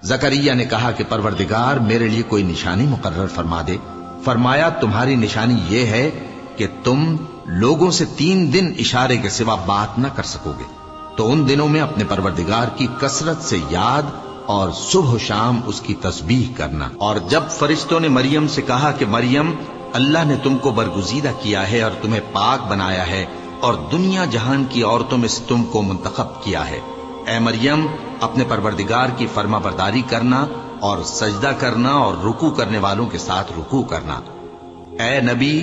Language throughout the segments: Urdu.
زکریا نے کہا کہ پروردگار میرے لیے کوئی نشانی مقرر فرما دے۔ فرمایا تمہاری نشانی یہ ہے کہ تم لوگوں سے 3 دن اشارے کے سوا بات نہ کر سکو گے، تو ان دنوں میں اپنے پروردگار کی کثرت سے یاد اور صبح و شام اس کی تسبیح کرنا۔ اور جب فرشتوں نے مریم سے کہا کہ مریم، اللہ نے تم کو برگزیدہ کیا ہے اور تمہیں پاک بنایا ہے اور دنیا جہان کی عورتوں میں سے تم کو منتخب کیا ہے، اے مریم اپنے پروردگار کی فرما برداری کرنا اور سجدہ کرنا اور رکوع کرنے والوں کے ساتھ رکوع کرنا۔ اے نبی،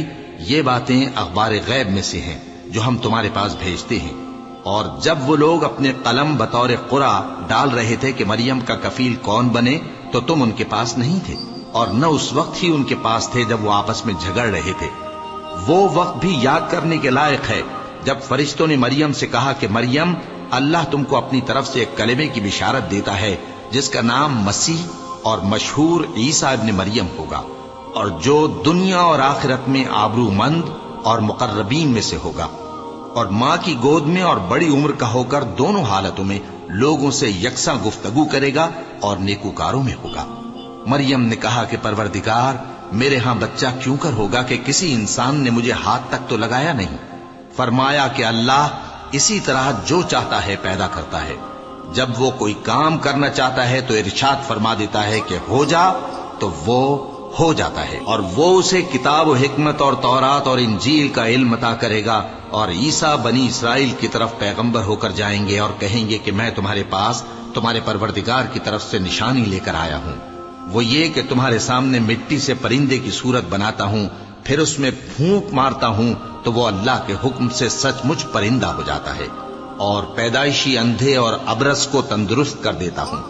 یہ باتیں اخبار غیب میں سے ہیں جو ہم تمہارے پاس بھیجتے ہیں۔ اور جب وہ لوگ اپنے قلم بطور قرعہ ڈال رہے تھے کہ مریم کا کفیل کون بنے، تو تم ان کے پاس نہیں تھے، اور نہ اس وقت ہی ان کے پاس تھے جب وہ آپس میں جھگڑ رہے تھے۔ وہ وقت بھی یاد کرنے کے لائق ہے جب فرشتوں نے مریم سے کہا کہ مریم، اللہ تم کو اپنی طرف سے ایک کلمے کی بشارت دیتا ہے جس کا نام مسیح اور مشہور عیسیٰ ابن مریم ہوگا، اور جو دنیا اور آخرت میں آبرو مند اور مقربین میں سے ہوگا، اور ماں کی گود میں اور بڑی عمر کا ہو کر دونوں حالتوں میں لوگوں سے یکساں گفتگو کرے گا اور نیکوکاروں میں ہوگا۔ مریم نے کہا کہ پروردگار، میرے ہاں بچہ کیوں کر ہوگا کہ کسی انسان نے مجھے ہاتھ تک تو لگایا نہیں۔ فرمایا کہ اللہ اسی طرح جو چاہتا ہے پیدا کرتا ہے، جب وہ کوئی کام کرنا چاہتا ہے تو ارشاد فرما دیتا ہے کہ ہو جا، تو وہ ہو جاتا ہے۔ اور وہ اسے کتاب و حکمت اور تورات اور انجیل کا علم عطا کرے گا، اور عیسیٰ بنی اسرائیل کی طرف پیغمبر ہو کر جائیں گے اور کہیں گے کہ میں تمہارے پاس تمہارے پروردگار کی طرف سے نشانی لے کر آیا ہوں، وہ یہ کہ تمہارے سامنے مٹی سے پرندے کی صورت بناتا ہوں، پھر اس میں پھونک مارتا ہوں تو وہ اللہ کے حکم سے سچ مچ پرندہ ہو جاتا ہے، اور پیدائشی اندھے اور ابرص کو تندرست کر دیتا ہوں،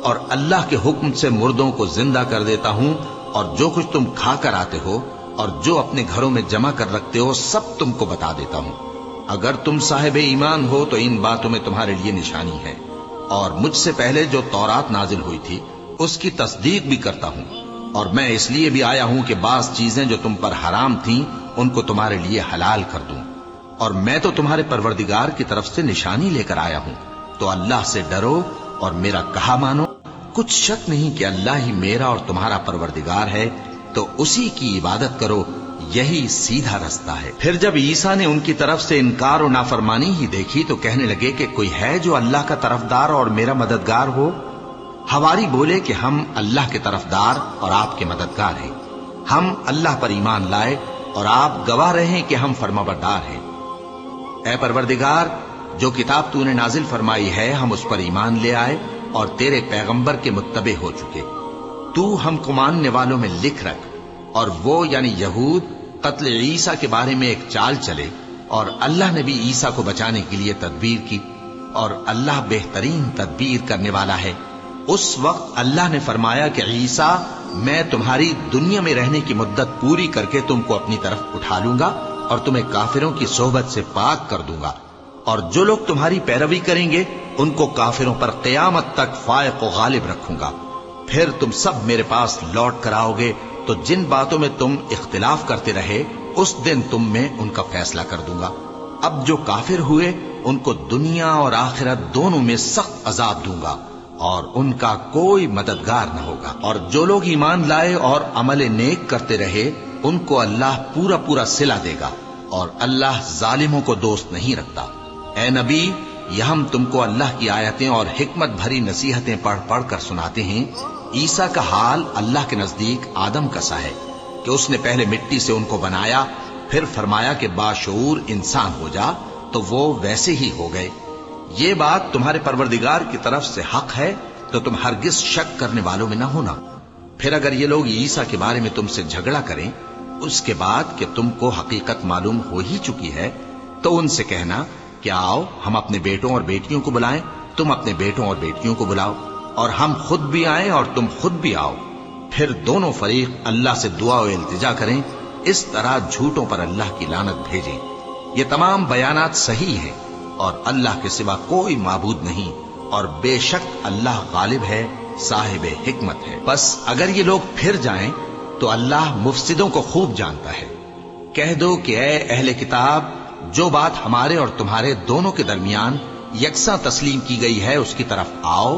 اور اللہ کے حکم سے مردوں کو زندہ کر دیتا ہوں، اور جو کچھ تم کھا کر آتے ہو اور جو اپنے گھروں میں جمع کر رکھتے ہو سب تم کو بتا دیتا ہوں۔ اگر تم صاحب ایمان ہو تو ان باتوں میں تمہارے لیے نشانی ہے، اور مجھ سے پہلے جو تورات نازل ہوئی تھی اس کی تصدیق بھی کرتا ہوں، اور میں اس لیے بھی آیا ہوں کہ بعض چیزیں جو تم پر حرام تھیں ان کو تمہارے لیے حلال کر دوں، اور میں تو تمہارے پروردگار کی طرف سے نشانی لے کر آیا ہوں، تو اللہ سے ڈرو اور میرا کہا مانو۔ کچھ شک نہیں کہ اللہ ہی میرا اور تمہارا پروردگار ہے، تو اسی کی عبادت کرو، یہی سیدھا رستہ ہے۔ پھر جب عیسیٰ نے ان کی طرف سے انکار و نافرمانی ہی دیکھی تو کہنے لگے کہ کوئی ہے جو اللہ کا طرفدار اور میرا مددگار ہو؟ حواری بولے کہ ہم اللہ کے طرفدار اور آپ کے مددگار ہیں، ہم اللہ پر ایمان لائے اور آپ گواہ رہے کہ ہم فرمانبردار ہیں۔ اے پروردگار، جو کتاب تو نے نازل فرمائی ہے ہم اس پر ایمان لے آئے اور تیرے پیغمبر کے متبع ہو چکے، تو ہم کو ماننے والوں میں لکھ رکھ۔ اور وہ یعنی یہود قتل عیسیٰ کے بارے میں ایک چال چلے، اور اللہ نے بھی عیسیٰ کو بچانے کے لیے تدبیر کی، اور اللہ بہترین تدبیر کرنے والا ہے۔ اس وقت اللہ نے فرمایا کہ عیسیٰ، میں تمہاری دنیا میں رہنے کی مدت پوری کر کے تم کو اپنی طرف اٹھا لوں گا اور تمہیں کافروں کی صحبت سے پاک کر دوں گا، اور جو لوگ تمہاری پیروی کریں گے ان کو کافروں پر قیامت تک فائق و غالب رکھوں گا۔ پھر تم سب میرے پاس لوٹ کر آؤ گے تو جن باتوں میں تم اختلاف کرتے رہے اس دن تم میں ان کا فیصلہ کر دوں گا۔ اب جو کافر ہوئے ان کو دنیا اور آخرت دونوں میں سخت عذاب دوں گا، اور ان کا کوئی مددگار نہ ہوگا۔ اور جو لوگ ایمان لائے اور عمل نیک کرتے رہے ان کو اللہ پورا پورا صلہ دے گا، اور اللہ ظالموں کو دوست نہیں رکھتا۔ اے نبی، یہ ہم تم کو اللہ کی آیتیں اور حکمت بھری نصیحتیں پڑھ پڑھ کر سناتے ہیں۔ عیسیٰ کا حال اللہ کے نزدیک آدم کا سا ہے کہ اس نے پہلے مٹی سے ان کو بنایا، پھر فرمایا کہ باشعور انسان ہو جا، تو وہ ویسے ہی ہو گئے۔ یہ بات تمہارے پروردگار کی طرف سے حق ہے، تو تم ہرگز شک کرنے والوں میں نہ ہونا۔ پھر اگر یہ لوگ عیسیٰ کے بارے میں تم سے جھگڑا کریں اس کے بعد کہ تم کو حقیقت معلوم ہو ہی چکی ہے، تو ان سے کہنا کہ آؤ ہم اپنے بیٹوں اور بیٹیوں کو بلائیں، تم اپنے بیٹوں اور بیٹیوں کو بلاؤ، اور ہم خود بھی آئیں اور تم خود بھی آؤ، پھر دونوں فریق اللہ سے دعا و التجا کریں، اس طرح جھوٹوں پر اللہ کی لعنت بھیجیں۔ یہ تمام بیانات صحیح ہیں، اور اللہ کے سوا کوئی معبود نہیں، اور بے شک اللہ غالب ہے، صاحب حکمت ہے۔ بس اگر یہ لوگ پھر جائیں تو اللہ مفسدوں کو خوب جانتا ہے۔ کہہ دو کہ اے اہل کتاب، جو بات ہمارے اور تمہارے دونوں کے درمیان یکساں تسلیم کی گئی ہے اس کی طرف آؤ،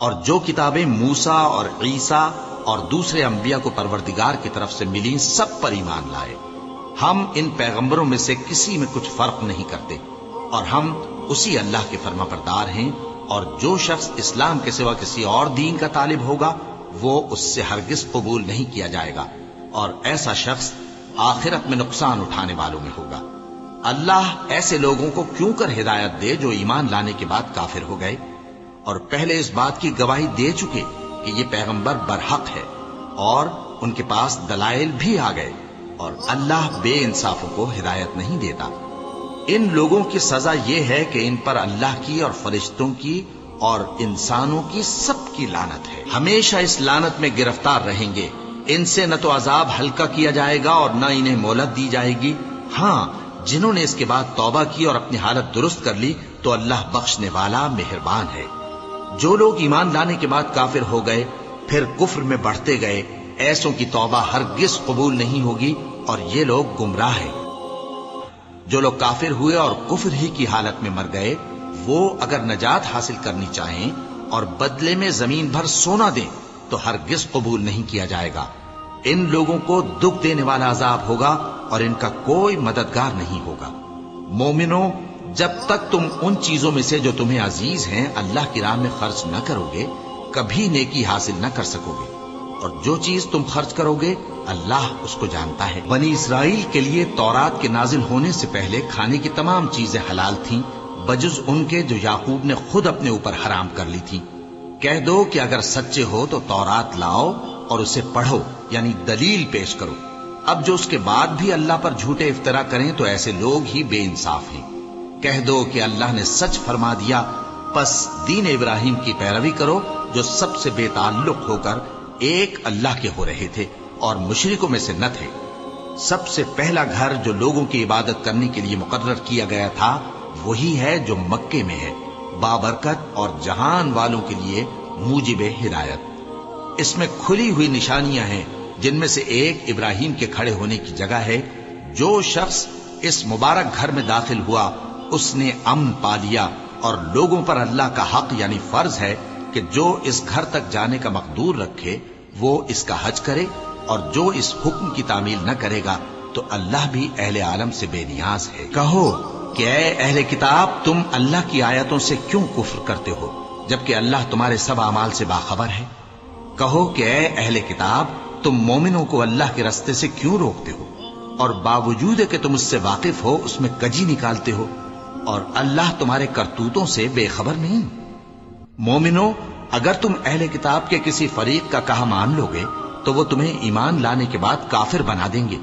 اور جو کتابیں موسیٰ اور عیسیٰ اور دوسرے انبیاء کو پروردگار کی طرف سے ملی سب پر ایمان لائے۔ ہم ان پیغمبروں میں سے کسی میں کچھ فرق نہیں کرتے، اور ہم اسی اللہ کے فرما بردار ہیں، اور جو شخص اسلام کے سوا کسی اور دین کا طالب ہوگا وہ اس سے ہرگز قبول نہیں کیا جائے گا، اور ایسا شخص آخرت میں نقصان اٹھانے والوں میں ہوگا۔ اللہ ایسے لوگوں کو کیوں کر ہدایت دے جو ایمان لانے کے بعد کافر ہو گئے اور پہلے اس بات کی گواہی دے چکے کہ یہ پیغمبر برحق ہے، اور ان کے پاس دلائل بھی آ گئے، اور اللہ بے انصافوں کو ہدایت نہیں دیتا۔ ان لوگوں کی سزا یہ ہے کہ ان پر اللہ کی اور فرشتوں کی اور انسانوں کی سب کی لعنت ہے، ہمیشہ اس لعنت میں گرفتار رہیں گے۔ ان سے نہ تو عذاب ہلکا کیا جائے گا اور نہ انہیں مہلت دی جائے گی۔ ہاں، جنہوں نے اس کے بعد توبہ کی اور اپنی حالت درست کر لی تو اللہ بخشنے والا مہربان ہے۔ جو لوگ ایمان لانے کے بعد کافر ہو گئے پھر کفر میں بڑھتے گئے، ایسوں کی توبہ ہرگز قبول نہیں ہوگی، اور یہ لوگ گمراہ ہیں۔ جو لوگ کافر ہوئے اور کفر ہی کی حالت میں مر گئے، وہ اگر نجات حاصل کرنی چاہیں اور بدلے میں زمین بھر سونا دیں تو ہرگز قبول نہیں کیا جائے گا۔ ان لوگوں کو دکھ دینے والا عذاب ہوگا اور ان کا کوئی مددگار نہیں ہوگا۔ مومنوں، جب تک تم ان چیزوں میں سے جو تمہیں عزیز ہیں اللہ کی راہ میں خرچ نہ کرو گے، کبھی نیکی حاصل نہ کر سکو گے، اور جو چیز تم خرچ کرو گے اللہ اس کو جانتا ہے۔ بنی اسرائیل کے لیے تورات کے نازل ہونے سے پہلے کھانے کی تمام چیزیں حلال تھیں بجز ان کے جو یعقوب نے خود اپنے اوپر حرام کر لی تھی۔ کہہ دو کہ اگر سچے ہو تو تورات لاؤ اور اسے پڑھو، یعنی دلیل پیش کرو۔ اب جو اس کے بعد بھی اللہ پر جھوٹے افطرا کریں تو ایسے لوگ ہی بے انصاف ہیں۔ کہہ دو کہ اللہ نے سچ فرما دیا، پس دین ابراہیم کی پیروی کرو جو سب سے بے تعلق ہو کر ایک اللہ کے ہو رہے تھے اور مشرکوں میں سے نہ تھے۔ سب سے پہلا گھر جو لوگوں کی عبادت کرنے کے لیے مقرر کیا گیا تھا وہی ہے جو مکے میں ہے، بابرکت اور جہان والوں کے لیے موجب ہدایت۔ اس میں کھلی ہوئی نشانیاں ہیں، جن میں سے ایک ابراہیم کے کھڑے ہونے کی جگہ ہے۔ جو شخص اس مبارک گھر میں داخل ہوا اس نے امن پا لیا، اور لوگوں پر اللہ کا حق یعنی فرض ہے کہ جو اس گھر تک جانے کا مقدور رکھے وہ اس کا حج کرے، اور جو اس حکم کی تعمیل نہ کرے گا تو اللہ بھی اہل عالم سے بے نیاز ہے۔ کہو کہ اے اہل کتاب، تم اللہ کی آیتوں سے کیوں کفر کرتے ہو جبکہ اللہ تمہارے سب اعمال سے باخبر ہے؟ کہو کہ اے اہل کتاب، تم مومنوں کو اللہ کے رستے سے کیوں روکتے ہو، اور باوجود کہ تم اس سے واقف ہو اس میں کجی نکالتے ہو، اور اللہ تمہارے کرتوتوں سے بے خبر نہیں؟ مومنوں، اگر تم اہل کتاب کے کسی فریق کا کہا مان لو گے تو وہ تمہیں ایمان لانے کے بعد کافر بنا دیں گے،